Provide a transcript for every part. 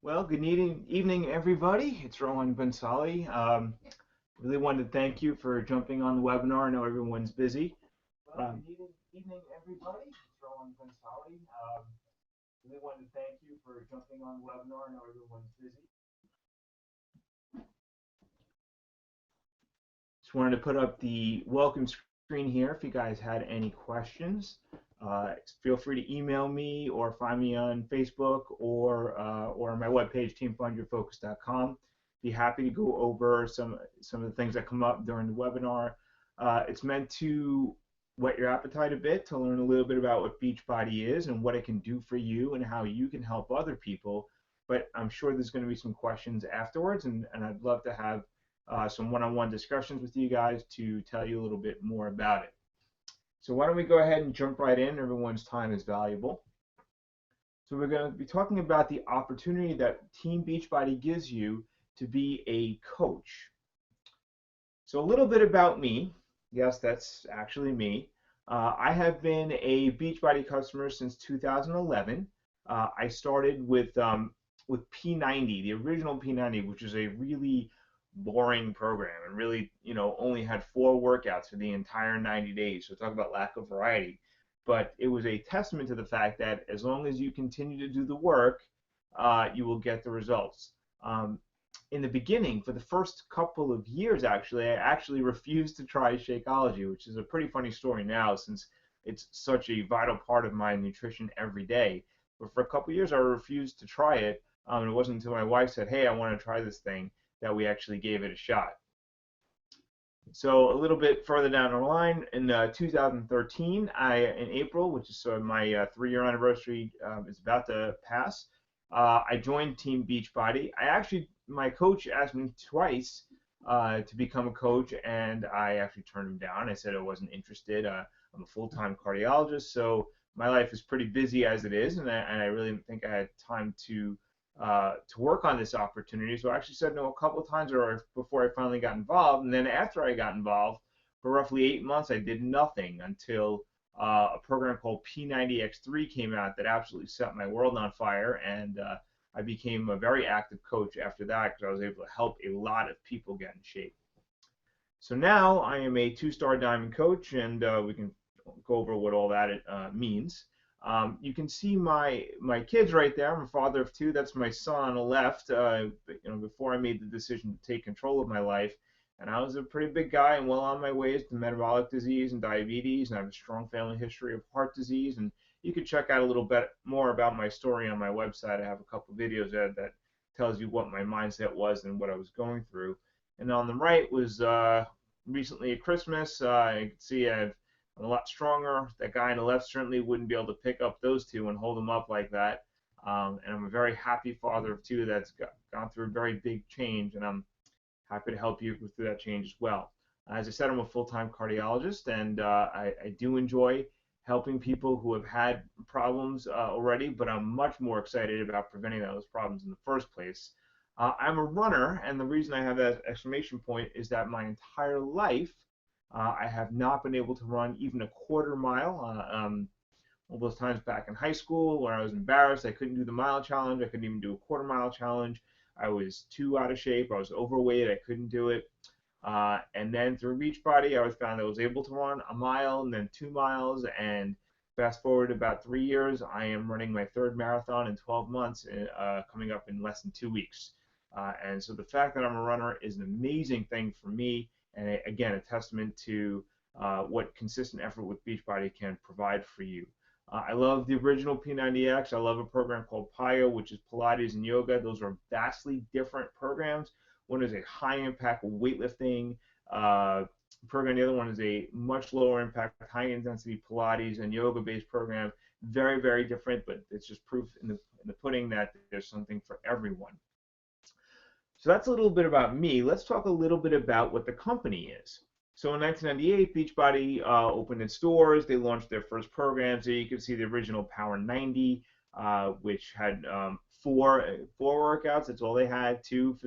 Well, good evening, everybody. It's Rohan Bansali. Really wanted to thank you for jumping on the webinar. I know everyone's busy. Evening, everybody. It's Rohan Bansali. Really wanted to thank you for jumping on the webinar. I know everyone's busy. Just wanted to put up the welcome screen here if you guys had any questions. Feel free to email me or find me on Facebook or on my webpage, teamfindyourfocus.com. Be happy to go over some of the things that come up during the webinar. It's meant to whet your appetite a bit, to learn a little bit about what Beachbody is and what it can do for you and how you can help other people. But I'm sure there's going to be some questions afterwards, and I'd love to have some one-on-one discussions with you guys to tell you a little bit more about it. So why don't we go ahead and jump right in? Everyone's time is valuable. So we're going to be talking about the opportunity that Team Beachbody gives you to be a coach. So a little bit about me. Yes, that's actually me. I have been a Beachbody customer since 2011. I started with P90, the original P90, which is a really boring program and really, only had 4 workouts for the entire 90 days. So talk about lack of variety. But it was a testament to the fact that as long as you continue to do the work, you will get the results. In the beginning, for the first couple of years, I actually refused to try Shakeology, which is a pretty funny story now since it's such a vital part of my nutrition every day. But for a couple of years, I refused to try it. It wasn't until my wife said, "Hey, I want to try this thing," that we actually gave it a shot. So a little bit further down the line, in 2013, in April, which is my 3-year anniversary is about to pass, I joined Team Beachbody. My coach asked me twice to become a coach, and I actually turned him down. I said I wasn't interested. I'm a full-time cardiologist, so my life is pretty busy as it is, and I really didn't think I had time to work on this opportunity. So I actually said no a couple of times before I finally got involved. And then after I got involved, for roughly 8 months, I did nothing until a program called P90X3 came out that absolutely set my world on fire. And I became a very active coach after that because I was able to help a lot of people get in shape. So now I am a 2-star diamond coach, and we can go over what all that means. You can see my kids right there. I'm a father of 2. That's my son on the left. Before I made the decision to take control of my life, and I was a pretty big guy and well on my ways to metabolic disease and diabetes, and I have a strong family history of heart disease. And you can check out a little bit more about my story on my website. I have a couple of videos there that tells you what my mindset was and what I was going through. And on the right was recently at Christmas. You can see I'm a lot stronger. That guy on the left certainly wouldn't be able to pick up those 2 and hold them up like that. And I'm a very happy father of 2 that's gone through a very big change, and I'm happy to help you through that change as well. As I said, I'm a full-time cardiologist, and I do enjoy helping people who have had problems already, but I'm much more excited about preventing those problems in the first place. I'm a runner, and the reason I have that exclamation point is that my entire life I have not been able to run even a quarter mile. All those times back in high school where I was embarrassed, I couldn't do the mile challenge. I couldn't even do a quarter-mile challenge. I was too out of shape. I was overweight. I couldn't do it. And then through Beachbody, I was found I was able to run a mile and then 2 miles. And fast forward about 3 years, I am running my 3rd marathon in 12 months, coming up in less than 2 weeks. And so the fact that I'm a runner is an amazing thing for me, and again, a testament to what consistent effort with Beachbody can provide for you. I love the original P90X. I love a program called PIO, which is Pilates and yoga. Those are vastly different programs. One is a high-impact weightlifting program. The other one is a much lower impact, high-intensity Pilates and yoga-based program. Very, very different, but it's just proof in the pudding that there's something for everyone. So that's a little bit about me. Let's talk a little bit about what the company is. So in 1998, Beachbody opened its doors. They launched their first programs. There you can see the original Power 90, which had four workouts. That's all they had, 2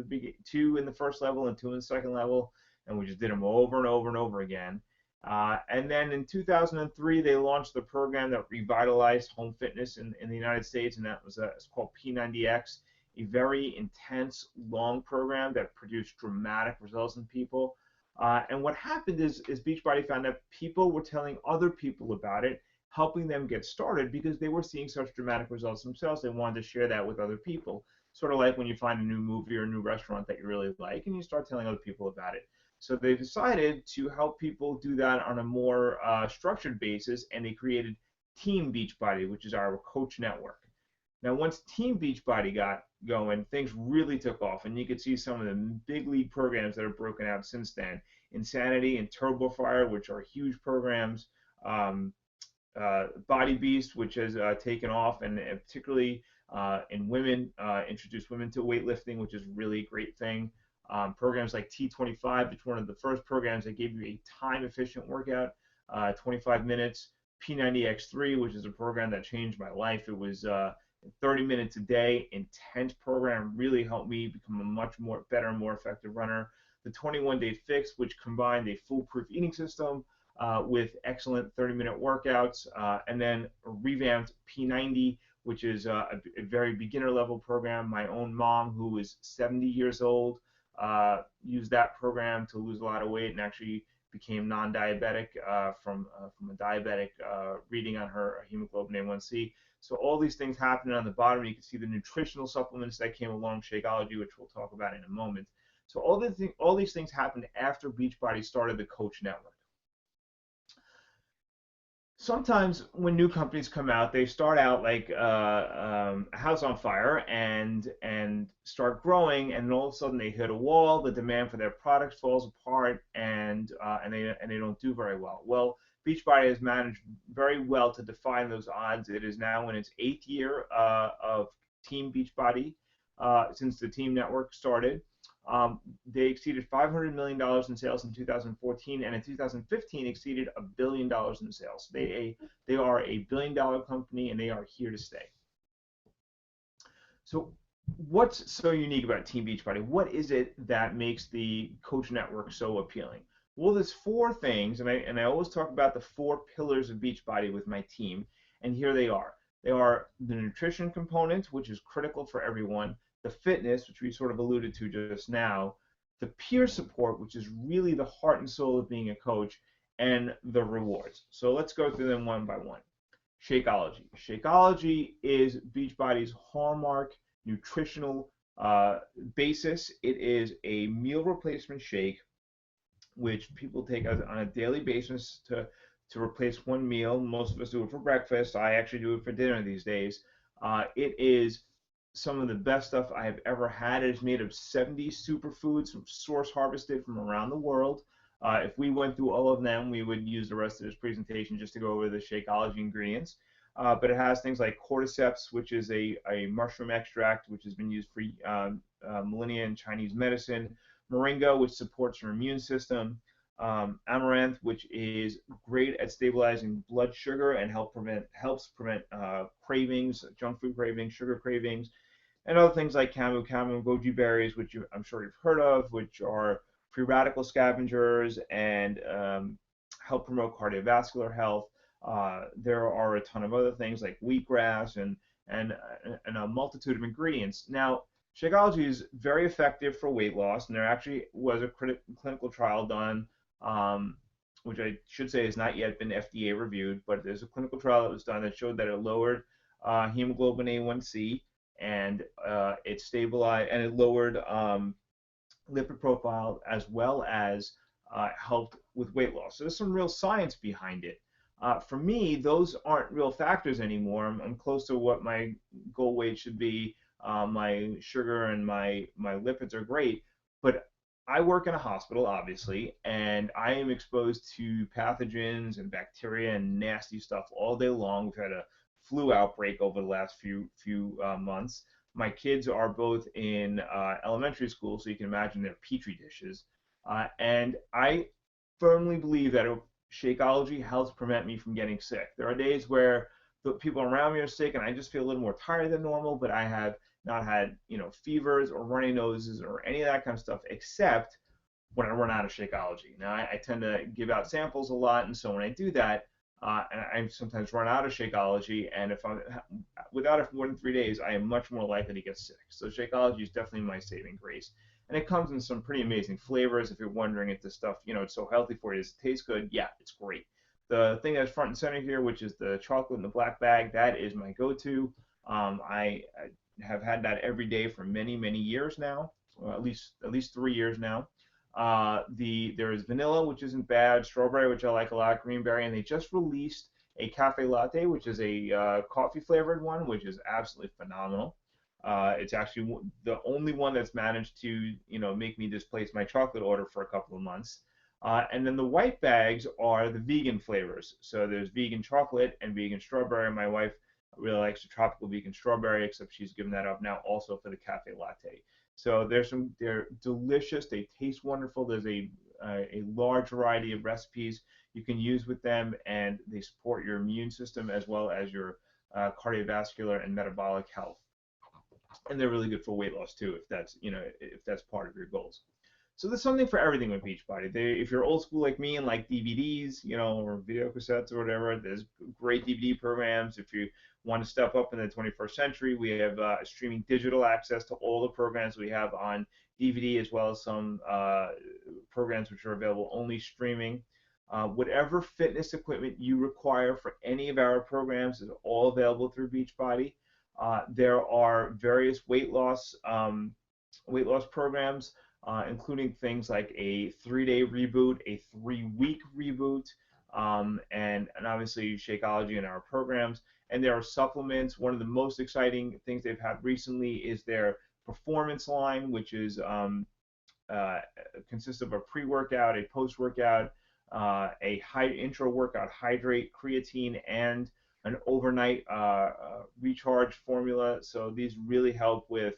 in the first level and 2 in the second level, and we just did them over and over and over again. And then in 2003, they launched the program that revitalized home fitness in the United States, and that was it's called P90X. a very intense, long program that produced dramatic results in people. And what happened is Beachbody found that people were telling other people about it, helping them get started because they were seeing such dramatic results themselves. They wanted to share that with other people. Sort of like when you find a new movie or a new restaurant that you really like and you start telling other people about it. So they decided to help people do that on a more structured basis, and they created Team Beachbody, which is our coach network. Now, once Team Beachbody got going, things really took off, and you could see some of the big league programs that have broken out since then. Insanity and Turbo Fire, which are huge programs. Um, Body Beast, which has taken off, and particularly in women, introduced women to weightlifting, which is really a great thing. Programs like T25, which is one of the first programs that gave you a time-efficient workout, 25 minutes. P90X3, which is a program that changed my life. It was 30 minutes a day, intense program, really helped me become a much more better and more effective runner. The 21-day fix, which combined a foolproof eating system with excellent 30-minute workouts, and then a revamped P90, which is a very beginner level program. My own mom, who is 70 years old, used that program to lose a lot of weight and actually became non-diabetic from a diabetic reading on her hemoglobin A1C. So all these things happening on the bottom. You can see the nutritional supplements that came along, Shakeology, which we'll talk about in a moment. So all these things happened after Beachbody started the Coach Network. Sometimes when new companies come out, they start out like a house on fire and start growing, and all of a sudden they hit a wall. The demand for their products falls apart, and they don't do very well. Well, Beachbody has managed very well to defy those odds. It is now in its 8th year of Team Beachbody since the Team Network started. They exceeded $500 million in sales in 2014, and in 2015 exceeded $1 billion in sales. They are a billion-dollar company, and they are here to stay. So what's so unique about Team Beachbody? What is it that makes the Coach Network so appealing? Well, there's 4 things, and I always talk about the 4 pillars of Beachbody with my team, and here they are. They are the nutrition component, which is critical for everyone, the fitness, which we sort of alluded to just now, the peer support, which is really the heart and soul of being a coach, and the rewards. So let's go through them one by one. Shakeology. Shakeology is Beachbody's hallmark nutritional basis. It is a meal replacement shake, which people take on a daily basis to replace one meal. Most of us do it for breakfast. I actually do it for dinner these days. It is some of the best stuff I have ever had. It is made of 70 superfoods source harvested from around the world. If we went through all of them, we would use the rest of this presentation just to go over the Shakeology ingredients. But it has things like cordyceps, which is a mushroom extract, which has been used for millennia in Chinese medicine. Moringa, which supports your immune system. Amaranth, which is great at stabilizing blood sugar and helps prevent cravings, junk food cravings, sugar cravings, and other things like camu and goji berries, which I'm sure you've heard of, which are free radical scavengers and help promote cardiovascular health. There are a ton of other things like wheatgrass and a multitude of ingredients. Now, Shakeology is very effective for weight loss, and there actually was a clinical trial done, which I should say has not yet been FDA reviewed, but there's a clinical trial that was done that showed that it lowered hemoglobin A1C, and it stabilized and it lowered lipid profile as well as helped with weight loss. So there's some real science behind it. For me, those aren't real factors anymore. I'm close to what my goal weight should be. My sugar and my lipids are great, but I work in a hospital, obviously, and I am exposed to pathogens and bacteria and nasty stuff all day long. We've had a flu outbreak over the last few months. My kids are both in elementary school, so you can imagine they're petri dishes. And I firmly believe that Shakeology helps prevent me from getting sick. There are days where the people around me are sick, and I just feel a little more tired than normal, but I have not had, fevers or runny noses or any of that kind of stuff, except when I run out of Shakeology. Now, I tend to give out samples a lot, and so when I do that, And I sometimes run out of Shakeology, and if I'm without it for more than 3 days, I am much more likely to get sick. So Shakeology is definitely my saving grace, and it comes in some pretty amazing flavors. If you're wondering if this stuff, it's so healthy for you, does it taste good? Yeah, it's great. The thing that's front and center here, which is the chocolate in the black bag, that is my go-to. I have had that every day for many, many years now, or at least 3 years now. There is vanilla, which isn't bad, strawberry, which I like a lot, green berry, and they just released a cafe latte, which is a coffee flavored one, which is absolutely phenomenal. It's actually the only one that's managed to make me displace my chocolate order for a couple of months. And then the white bags are the vegan flavors. So there's vegan chocolate and vegan strawberry. My wife really likes the tropical vegan strawberry, except she's given that up now also for the cafe latte. So they're delicious. They taste wonderful. There's a large variety of recipes you can use with them, and they support your immune system as well as your cardiovascular and metabolic health. And they're really good for weight loss too, if that's part of your goals. So there's something for everything with Beachbody. If you're old school like me and like DVDs, or video cassettes or whatever, there's great DVD programs. If you want to step up in the 21st century, we have streaming digital access to all the programs we have on DVD, as well as some programs which are available only streaming. Whatever fitness equipment you require for any of our programs is all available through Beachbody. There are various weight loss programs, including things like a 3-day reboot, a 3-week reboot, and obviously Shakeology in our programs. And there are supplements. One of the most exciting things they've had recently is their performance line, which is consists of a pre-workout, a post-workout, a high intro workout hydrate, creatine, and an overnight recharge formula. So these really help with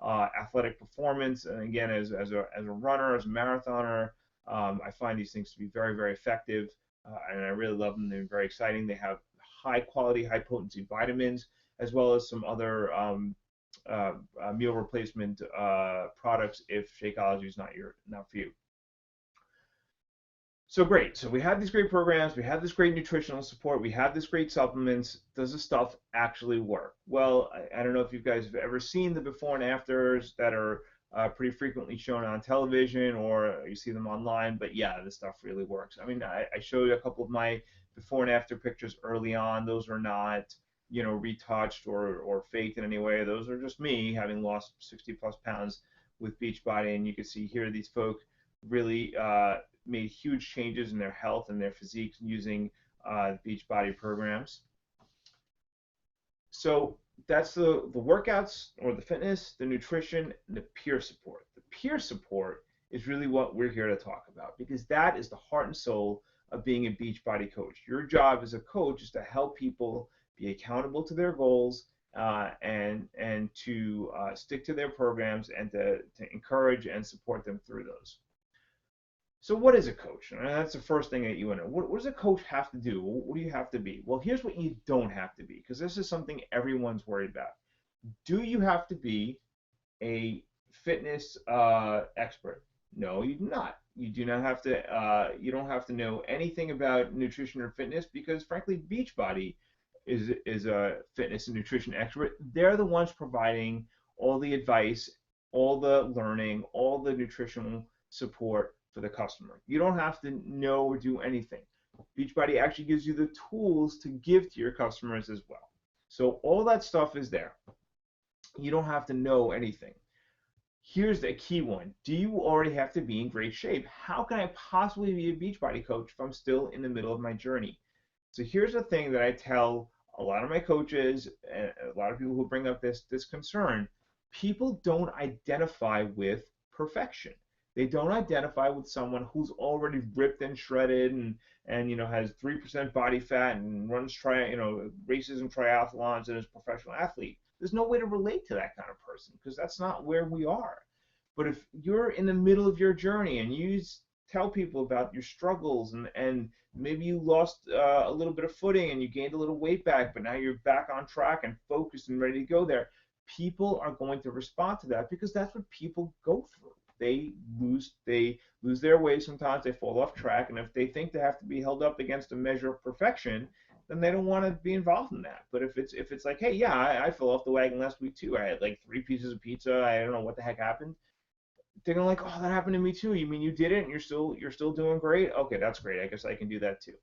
athletic performance. And again, as a runner, as a marathoner, I find these things to be very, very effective, and I really love them. They're very exciting. They have high quality, high potency vitamins, as well as some other meal replacement products if Shakeology is not for you. So great. So we have these great programs, we have this great nutritional support, we have this great supplements. Does the stuff actually work? Well, I don't know if you guys have ever seen the before and afters that are pretty frequently shown on television, or you see them online, but yeah, this stuff really works. I mean, I showed you a couple of my before and after pictures early on. Those are not, retouched or faked in any way. Those are just me having lost 60 plus pounds with Beachbody, and you can see here these folk really made huge changes in their health and their physiques using Beachbody programs. So that's the workouts or the fitness, the nutrition, and the peer support. The peer support is really what we're here to talk about, because that is the heart and soul of being a Beachbody coach. Your job as a coach is to help people be accountable to their goals, and to stick to their programs, and to encourage and support them through those. So what is a coach? And that's the first thing that you want to know. What does a coach have to do? What do you have to be? Well, here's what you don't have to be, because this is something everyone's worried about. Do you have to be a fitness expert? No, you do not. You do not have to. You don't have to know anything about nutrition or fitness, because frankly, Beachbody is a fitness and nutrition expert. They're the ones providing all the advice, all the learning, all the nutritional support for the customer. You don't have to know or do anything. Beachbody actually gives you the tools to give to your customers as well. So all that stuff is there. You don't have to know anything. Here's the key one. Do you already have to be in great shape? How can I possibly be a Beachbody coach if I'm still in the middle of my journey? So here's the thing that I tell a lot of my coaches and a lot of people who bring up this concern. People don't identify with perfection. They don't identify with someone who's already ripped and shredded, and has 3% body fat and runs races and triathlons and is a professional athlete. There's no way to relate to that kind of person, because that's not where we are. But if you're in the middle of your journey and you tell people about your struggles, and maybe you lost a little bit of footing and you gained a little weight back, but now you're back on track and focused and ready to go there, people are going to respond to that, because that's what people go through. They lose their way sometimes. They fall off track, and if they think they have to be held up against a measure of perfection, then they don't want to be involved in that. But if it's like, hey, yeah, I fell off the wagon last week too. I had like 3 pieces of pizza. I don't know what the heck happened. They're gonna like, oh, that happened to me too. You mean you did it and you're still doing great? Okay, that's great. I guess I can do that too.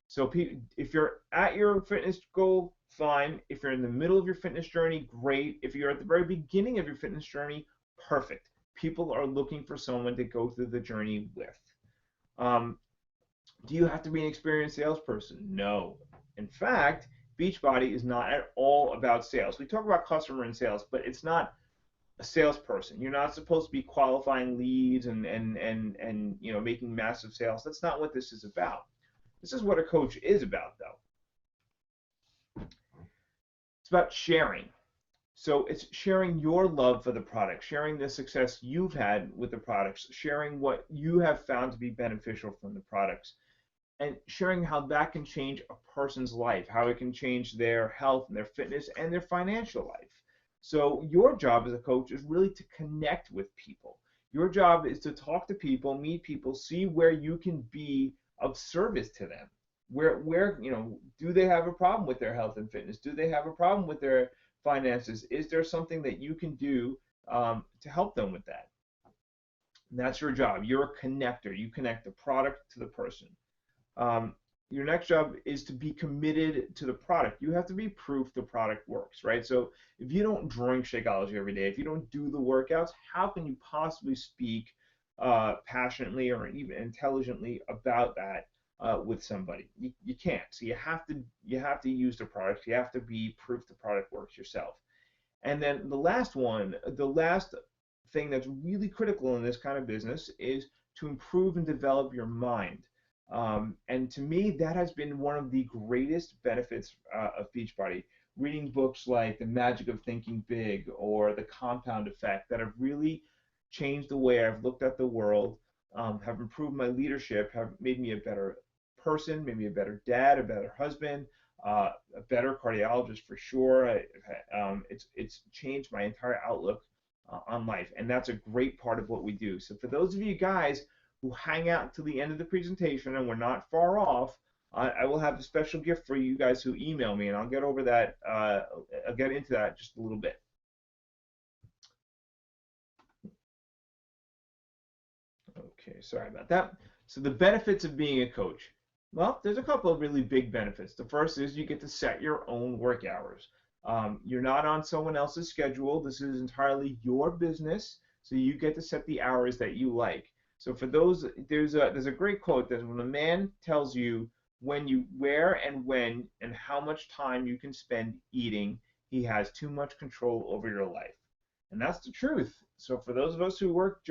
So if you're at your fitness goal, fine. If you're in the middle of your fitness journey, great. If you're at the very beginning of your fitness journey, perfect. People are looking for someone to go through the journey with. Um, do you have to be an experienced salesperson? No. In fact, Beachbody is not at all about sales. We talk about customer and sales, but it's not a salesperson. You're not supposed to be qualifying leads and making massive sales. That's not what this is about. This is what a coach is about, though. It's about sharing. So it's sharing your love for the product, sharing the success you've had with the products, sharing what you have found to be beneficial from the products, and sharing how that can change a person's life, how it can change their health and their fitness and their financial life. So your job as a coach is really to connect with people. Your job is to talk to people, meet people, see where you can be of service to them. Where do they have a problem with their health and fitness? Do they have a problem with their finances? Is there something that you can do to help them with that? And that's your job. You're a connector. You connect the product to the person. Um, your next job is to be committed to the product. You have to be proof the product works, right? So if you don't drink Shakeology every day, if you don't do the workouts, how can you possibly speak passionately or even intelligently about that with somebody? You can't. So you have to use the product. You have to be proof the product works yourself. And then the last thing that's really critical in this kind of business is to improve and develop your mind. And to me, that has been one of the greatest benefits of Beachbody. Reading books like The Magic of Thinking Big or The Compound Effect that have really changed the way I've looked at the world, have improved my leadership, have made me a better person, made me a better dad, a better husband, a better cardiologist for sure. It's changed my entire outlook on life, and that's a great part of what we do. So for those of you guys who hang out until the end of the presentation, and we're not far off, I will have a special gift for you guys who email me, and I'll get over that. I'll get into that just a little bit. Okay, sorry about that. So the benefits of being a coach. Well, there's a couple of really big benefits. The first is you get to set your own work hours. You're not on someone else's schedule. This is entirely your business, so you get to set the hours that you like. So for those, there's a great quote that when a man tells you where and when and how much time you can spend eating, he has too much control over your life. And that's the truth. So for those of us who work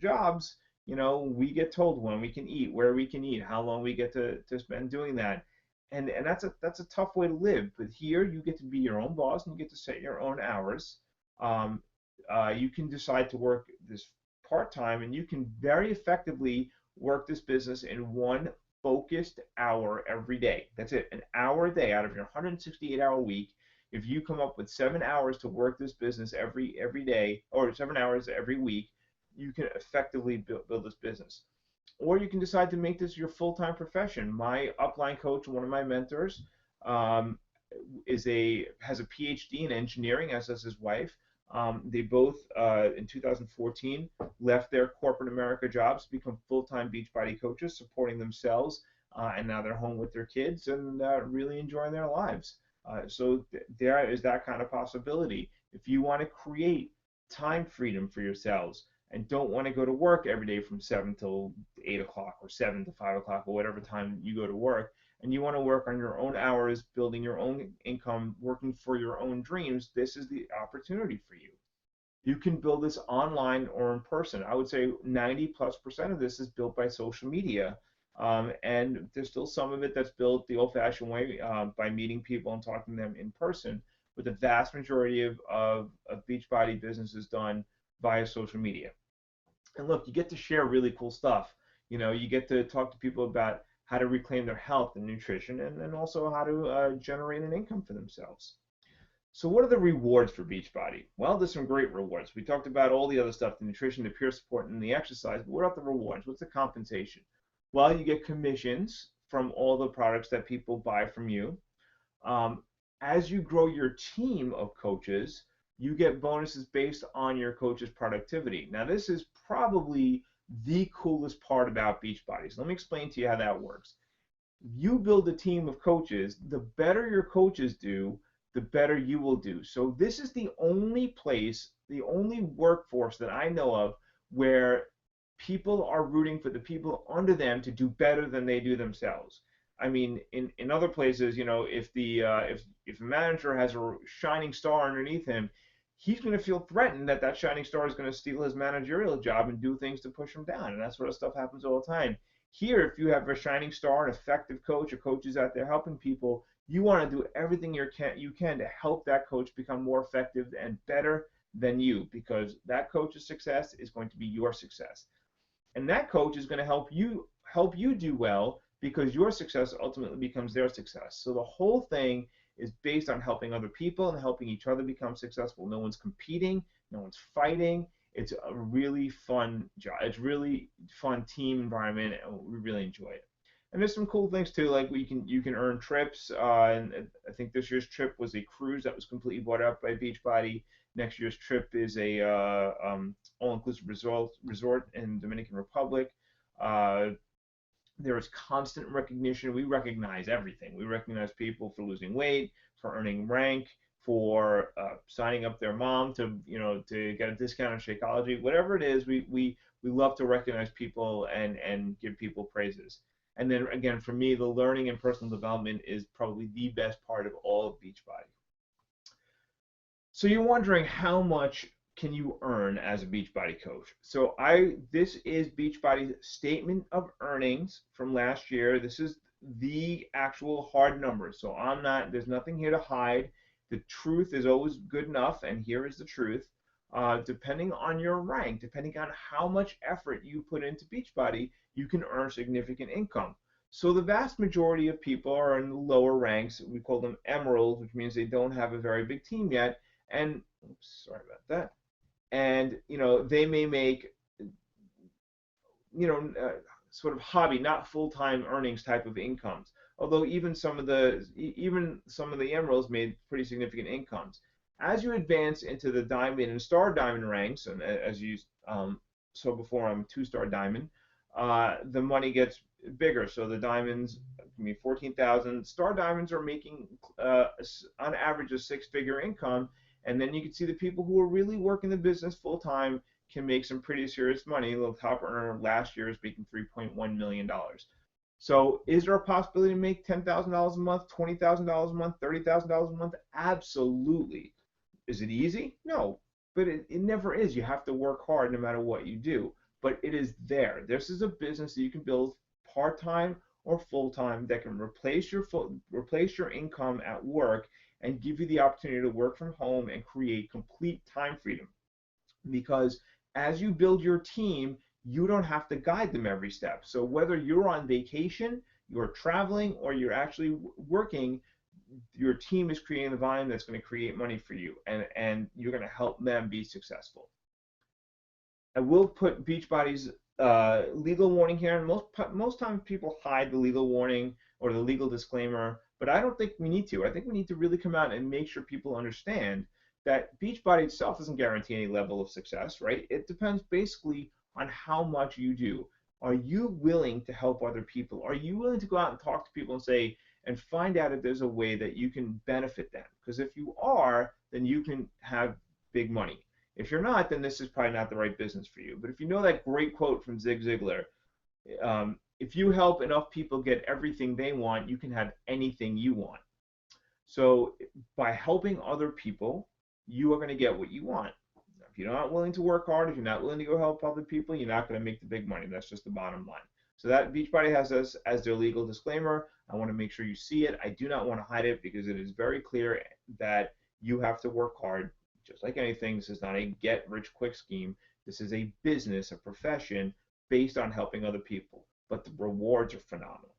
jobs, we get told when we can eat, where we can eat, how long we get to spend doing that. And that's a tough way to live. But here you get to be your own boss and you get to set your own hours. You can decide to work this part-time, and you can very effectively work this business in one focused hour every day. That's it, an hour a day out of your 168-hour week. If you come up with 7 hours to work this business every day, or 7 hours every week, you can effectively build this business. Or you can decide to make this your full-time profession. My upline coach, one of my mentors, has a PhD in engineering, as does his wife. They both, in 2014, left their corporate America jobs to become full-time Beachbody coaches, supporting themselves, and now they're home with their kids and really enjoying their lives. So there is that kind of possibility. If you want to create time freedom for yourselves and don't want to go to work every day from 7 till 8 o'clock or 7 to 5 o'clock or whatever time you go to work, and you want to work on your own hours, building your own income, working for your own dreams, this is the opportunity for you. You can build this online or in person. I would say 90+% of this is built by social media. And there's still some of it that's built the old-fashioned way by meeting people and talking to them in person. But the vast majority of Beachbody business is done via social media. And look, you get to share really cool stuff. You get to talk to people about how to reclaim their health and nutrition, and also how to generate an income for themselves. So what are the rewards for Beachbody? Well, there's some great rewards. We talked about all the other stuff, the nutrition, the peer support, and the exercise, but what about the rewards? What's the compensation? Well, you get commissions from all the products that people buy from you. Um, as you grow your team of coaches, you get bonuses based on your coach's productivity. Now, this is probably the coolest part about Beachbody. So let me explain to you how that works. You build a team of coaches, the better your coaches do, the better you will do. So this is the only place, the only workforce that I know of where people are rooting for the people under them to do better than they do themselves. I mean, in other places, you know, if a manager has a shining star underneath him, he's going to feel threatened that that shining star is going to steal his managerial job and do things to push him down, and that sort of stuff happens all the time. Here, if you have a shining star, an effective coach, a coach who's out there helping people, you want to do everything you can to help that coach become more effective and better than you, because that coach's success is going to be your success. And that coach is going to help you do well, because your success ultimately becomes their success. So the whole thing is based on helping other people and helping each other become successful. No one's competing, no one's fighting. It's a really fun job. It's really fun team environment, and we really enjoy it. And there's some cool things too, like you can earn trips. And I think this year's trip was a cruise that was completely bought out by Beachbody. Next year's trip is a all-inclusive resort in Dominican Republic. Uh, there is constant recognition. We recognize everything. We recognize people for losing weight, for earning rank, for signing up their mom to to get a discount on Shakeology. Whatever it is, we love to recognize people and give people praises. And then again, for me, the learning and personal development is probably the best part of all of Beachbody. So you're wondering, how much can you earn as a Beachbody coach? So this is Beachbody's statement of earnings from last year. This is the actual hard numbers. So there's nothing here to hide. The truth is always good enough, and here is the truth. Depending on your rank, depending on how much effort you put into Beachbody, you can earn significant income. So the vast majority of people are in the lower ranks. We call them emeralds, which means they don't have a very big team yet. And oops, sorry about that. And they may make sort of hobby, not full-time earnings type of incomes. Although even some of the emeralds made pretty significant incomes. As you advance into the diamond and star diamond ranks, and as you saw before, I'm 2-star diamond. The money gets bigger. So the diamonds, 14,000. Star diamonds are making on average a 6-figure income. And then you can see the people who are really working the business full time can make some pretty serious money. The top earner last year is making $3.1 million. So is there a possibility to make $10,000 a month, $20,000 a month, $30,000 a month? Absolutely. Is it easy? No, but it never is. You have to work hard no matter what you do. But it is there. This is a business that you can build part-time or full-time that can replace your income at work and give you the opportunity to work from home and create complete time freedom. Because as you build your team, you don't have to guide them every step. So whether you're on vacation, you're traveling, or you're actually working, your team is creating the volume that's going to create money for you, and you're going to help them be successful. I will put Beachbody's legal warning here, and most times people hide the legal warning or the legal disclaimer, but I don't think we need to. I think we need to really come out and make sure people understand that Beachbody itself doesn't guarantee any level of success, right? It depends basically on how much you do. Are you willing to help other people? Are you willing to go out and talk to people and say, and find out if there's a way that you can benefit them? Because if you are, then you can have big money. If you're not, then this is probably not the right business for you. But if you know that great quote from Zig Ziglar, if you help enough people get everything they want, you can have anything you want. So by helping other people, you are going to get what you want. If you're not willing to work hard, if you're not willing to go help other people, you're not going to make the big money. That's just the bottom line. So that Beachbody has this as their legal disclaimer. I want to make sure you see it. I do not want to hide it, because it is very clear that you have to work hard. Just like anything, this is not a get-rich-quick scheme. This is a business, a profession based on helping other people. But the rewards are phenomenal.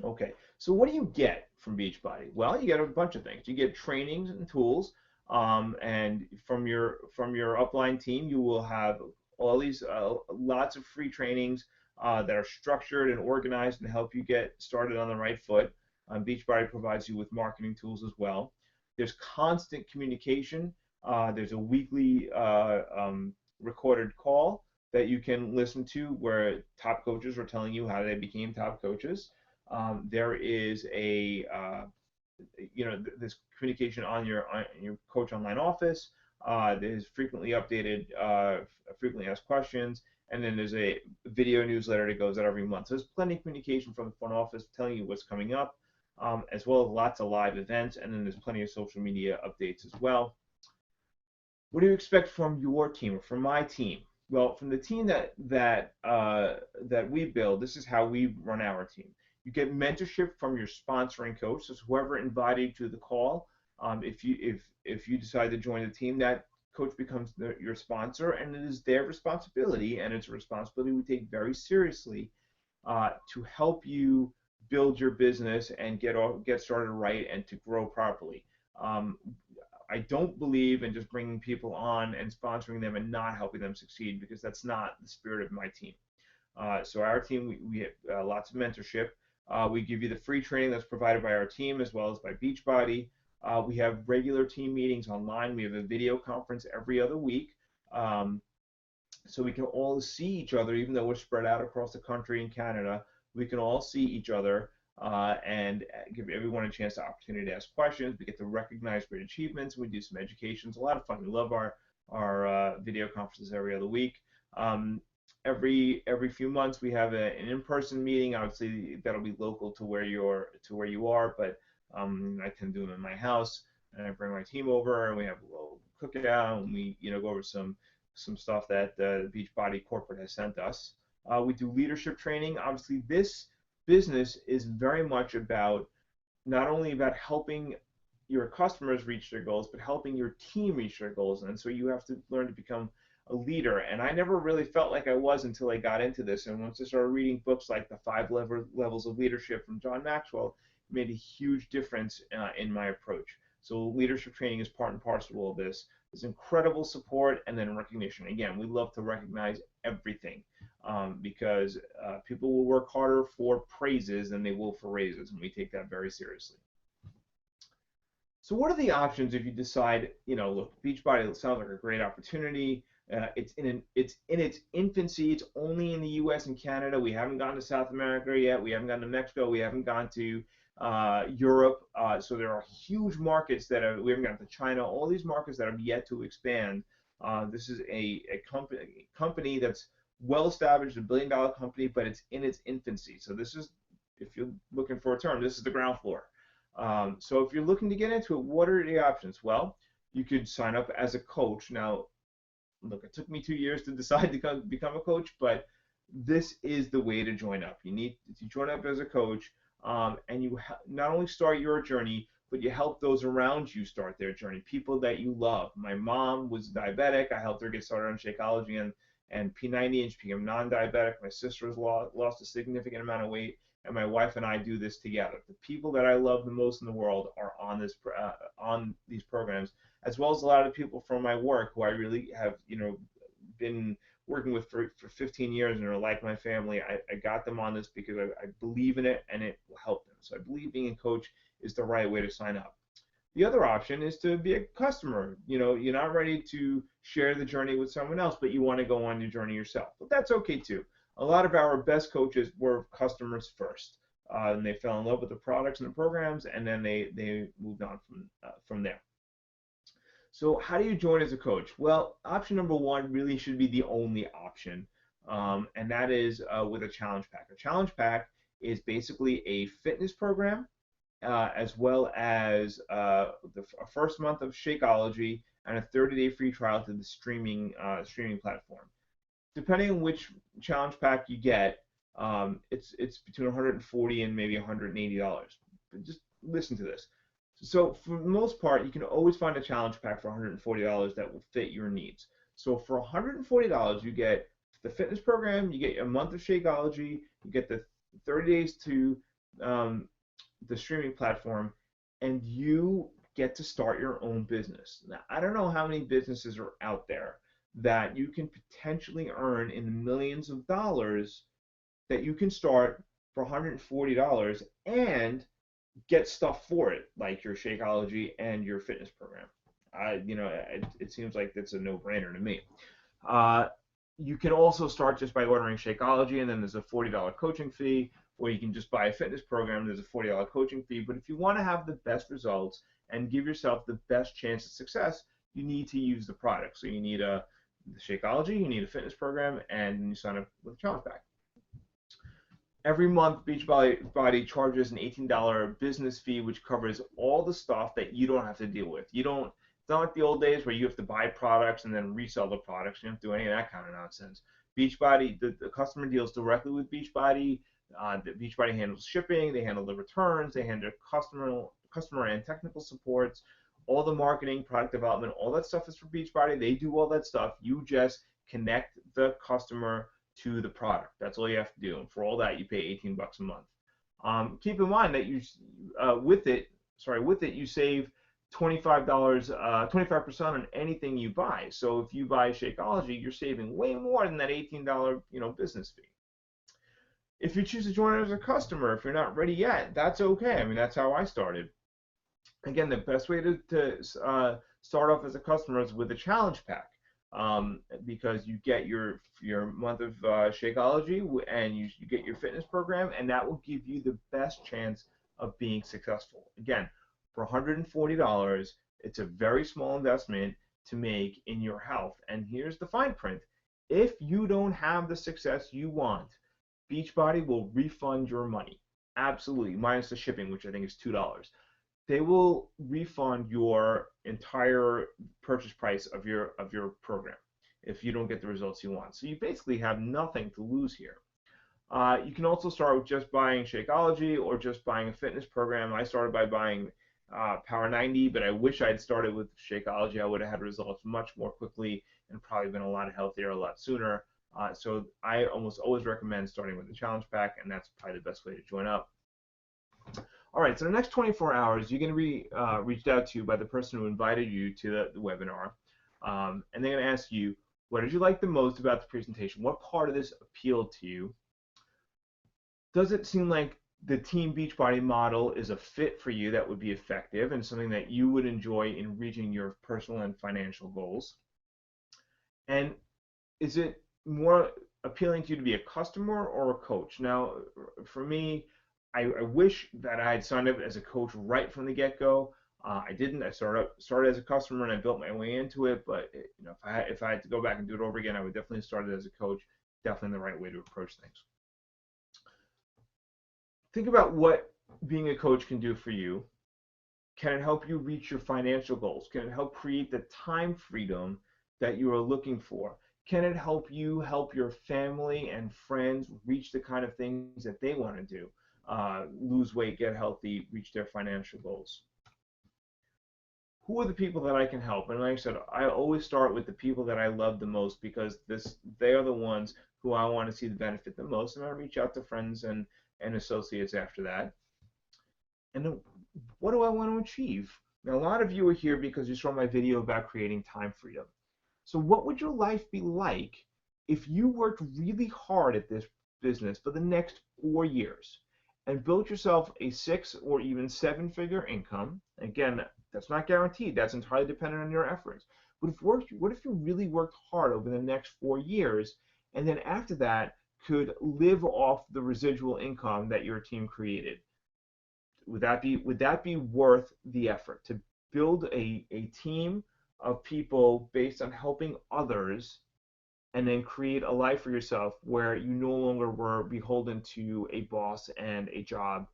Okay, so what do you get from Beachbody? Well, you get a bunch of things. You get trainings and tools, and from your upline team, you will have all these lots of free trainings that are structured and organized and help you get started on the right foot. Beachbody provides you with marketing tools as well. There's constant communication. There's a weekly recorded call that you can listen to where top coaches are telling you how they became top coaches. There is this communication on your coach online office. There's frequently updated, frequently asked questions, and then there's a video newsletter that goes out every month. So there's plenty of communication from the front office telling you what's coming up, as well as lots of live events, and then there's plenty of social media updates as well. What do you expect from your team or from my team? Well, from the team that we build, this is how we run our team. You get mentorship from your sponsoring coach. So whoever invited you to the call, if you decide to join the team, that coach becomes your sponsor, and it is their responsibility, and it's a responsibility we take very seriously, to help you build your business and get started right and to grow properly. Um, I don't believe in just bringing people on and sponsoring them and not helping them succeed, because that's not the spirit of my team. So our team, we have lots of mentorship. We give you the free training that's provided by our team as well as by Beachbody. We have regular team meetings online. We have a video conference every other week. Um, so we can all see each other, even though we're spread out across the country and Canada. We can all see each other, and give everyone a chance, to opportunity to ask questions. We get to recognize great achievements. We do some education. It's a lot of fun. We love our video conferences every other week. Every few months we have an in-person meeting. Obviously, that'll be local to where you are, but I tend to do them in my house, and I bring my team over, and we have a little cookout, and we go over some stuff that the Beachbody corporate has sent us. We do leadership training. Obviously, this business is very much about not only about helping your customers reach their goals, but helping your team reach their goals. And so you have to learn to become a leader. And I never really felt like I was until I got into this. And once I started reading books like The Five Levels of Leadership from John Maxwell, it made a huge difference in my approach. So leadership training is part and parcel of this. There's incredible support and then recognition. Again, we love to recognize everything, because people will work harder for praises than they will for raises, and we take that very seriously. So what are the options if you decide, look, Beachbody sounds like a great opportunity. It's in its infancy. It's only in the U.S. and Canada. We haven't gone to South America yet. We haven't gone to Mexico. We haven't gone to Europe. So there are huge markets we haven't gone to China. All these markets that have yet to expand. This is a company that's well established, $1 billion company, but it's in its infancy. So this is, if you're looking for a term, this is the ground floor. So if you're looking to get into it, what are the options? Well, you could sign up as a coach. Now, look, it took me 2 years to decide to become a coach, but this is the way to join up. You need to join up as a coach, and you not only start your journey, but you help those around you start their journey, people that you love. My mom was diabetic. I helped her get started on Shakeology and P90, and she became non-diabetic. My sister has lost a significant amount of weight, and my wife and I do this together. The people that I love the most in the world are on these programs, as well as a lot of people from my work who I really have been working with for 15 years and are like my family. I got them on this because I believe in it and it will help them. So I believe being a coach is the right way to sign up. The other option is to be a customer. You're not ready to share the journey with someone else, but you want to go on your journey yourself. But that's okay too. A lot of our best coaches were customers first, and they fell in love with the products and the programs, and then they moved on from there. So how do you join as a coach? Well, option number one really should be the only option, and that is with a challenge pack. A challenge pack is basically a fitness program, as well as the first month of Shakeology and a 30-day free trial to the streaming platform. Depending on which challenge pack you get, it's between $140 and maybe $180. But just listen to this. So for the most part, you can always find a challenge pack for $140 that will fit your needs. So for $140, you get the fitness program, you get a month of Shakeology, you get the 30 days to um, the streaming platform, and you get to start your own business. Now, I don't know how many businesses are out there that you can potentially earn in the millions of dollars that you can start for $140 and get stuff for it, like your Shakeology and your fitness program. It seems like it's a no-brainer to me. Uh, you can also start just by ordering Shakeology, and then there's a $40 coaching fee, or you can just buy a fitness program. There's a $40 coaching fee. But if you want to have the best results and give yourself the best chance of success, you need to use the product. So you need a Shakeology, you need a fitness program, and you sign up with a challenge pack. Every month, Beachbody charges an $18 business fee, which covers all the stuff that you don't have to deal with. You don't. It's not like the old days where you have to buy products and then resell the products. You don't have to do any of that kind of nonsense. Beachbody, the customer deals directly with Beachbody. The Beachbody handles shipping. They handle the returns. They handle customer and technical supports. All the marketing, product development, all that stuff is for Beachbody. They do all that stuff. You just connect the customer to the product. That's all you have to do. And for all that, you pay 18 bucks a month. Keep in mind that with it, you save $25, 25% on anything you buy. So if you buy Shakeology, you're saving way more than that $18, business fee. If you choose to join as a customer, if you're not ready yet, that's okay. I mean, that's how I started. Again, the best way to start off as a customer is with a challenge pack. Because you get your month of Shakeology, and you get your fitness program, and that will give you the best chance of being successful. Again, for $140, it's a very small investment to make in your health. And here's the fine print. If you don't have the success you want, Beachbody will refund your money. Absolutely, minus the shipping, which I think is $2. They will refund your entire purchase price of your program if you don't get the results you want. So you basically have nothing to lose here. You can also start with just buying Shakeology or just buying a fitness program. I started by buying Power 90, but I wish I had started with Shakeology. I would have had results much more quickly and probably been a lot healthier a lot sooner. So I almost always recommend starting with the challenge pack, and that's probably the best way to join up. All right, so the next 24 hours, you're going to be reached out to by the person who invited you to the webinar, and they're going to ask you, what did you like the most about the presentation? What part of this appealed to you? Does it seem like the Team Beachbody model is a fit for you that would be effective and something that you would enjoy in reaching your personal and financial goals? And is it more appealing to you to be a customer or a coach? Now, for me, I wish that I had signed up as a coach right from the get-go. I didn't. I started as a customer and I built my way into it. But if I had to go back and do it over again, I would definitely start it as a coach. Definitely the right way to approach things. Think about what being a coach can do for you. Can it help you reach your financial goals? Can it help create the time freedom that you are looking for? Can it help you help your family and friends reach the kind of things that they want to do? Lose weight, get healthy, reach their financial goals. Who are the people that I can help? And like I said, I always start with the people that I love the most, because they are the ones who I want to see the benefit the most, and I reach out to friends and associates after that. And then, what do I want to achieve? Now, a lot of you are here because you saw my video about creating time freedom. So what would your life be like if you worked really hard at this business for the next 4 years and built yourself a 6 or even 7-figure income? Again, that's not guaranteed. That's entirely dependent on your efforts. But what if you really worked hard over the next 4 years, and then after that could live off the residual income that your team created? Would that be worth the effort to build a team of people based on helping others, and then create a life for yourself where you no longer were beholden to a boss and a job,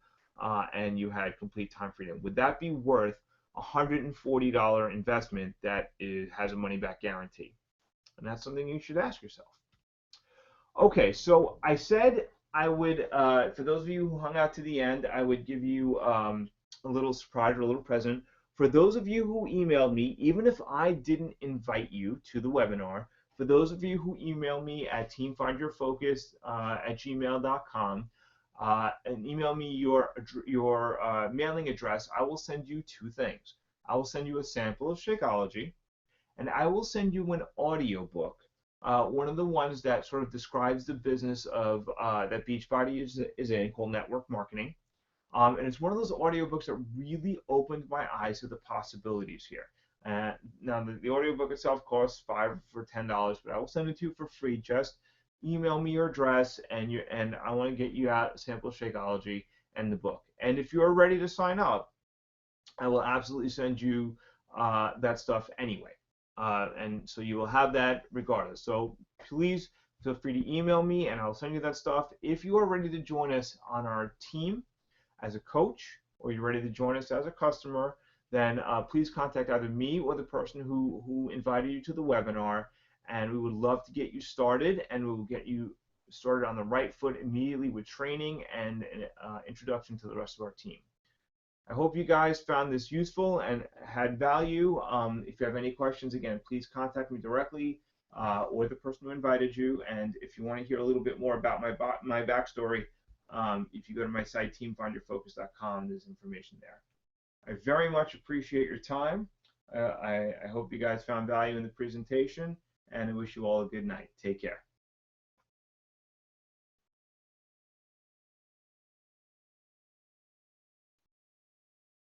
and you had complete time freedom? Would that be worth a $140 investment that has a money back guarantee? And that's something you should ask yourself. Okay, so I said I would, for those of you who hung out to the end, I would give you a little surprise or a little present. For those of you who emailed me, even if I didn't invite you to the webinar, for those of you who email me at teamfindyourfocus@gmail.com, and email me your mailing address, I will send you two things. I will send you a sample of Shakeology, and I will send you an audiobook, one of the ones that sort of describes the business of that Beachbody is in, called network marketing. And it's one of those audiobooks that really opened my eyes to the possibilities here. Now, the audiobook itself costs $5 or $10, but I will send it to you for free. Just email me your address, and I want to get you out a sample of Shakeology and the book. And if you're ready to sign up, I will absolutely send you that stuff anyway. And so you will have that regardless. So please feel free to email me, and I'll send you that stuff. If you are ready to join us on our team as a coach, or you're ready to join us as a customer, then please contact either me or the person who invited you to the webinar, and we would love to get you started, and we will get you started on the right foot immediately with training and introduction to the rest of our team. I hope you guys found this useful and had value. If you have any questions, again, please contact me directly or the person who invited you. And if you want to hear a little bit more about my backstory, if you go to my site, teamfindyourfocus.com, there's information there. I very much appreciate your time. I hope you guys found value in the presentation, and I wish you all a good night. Take care.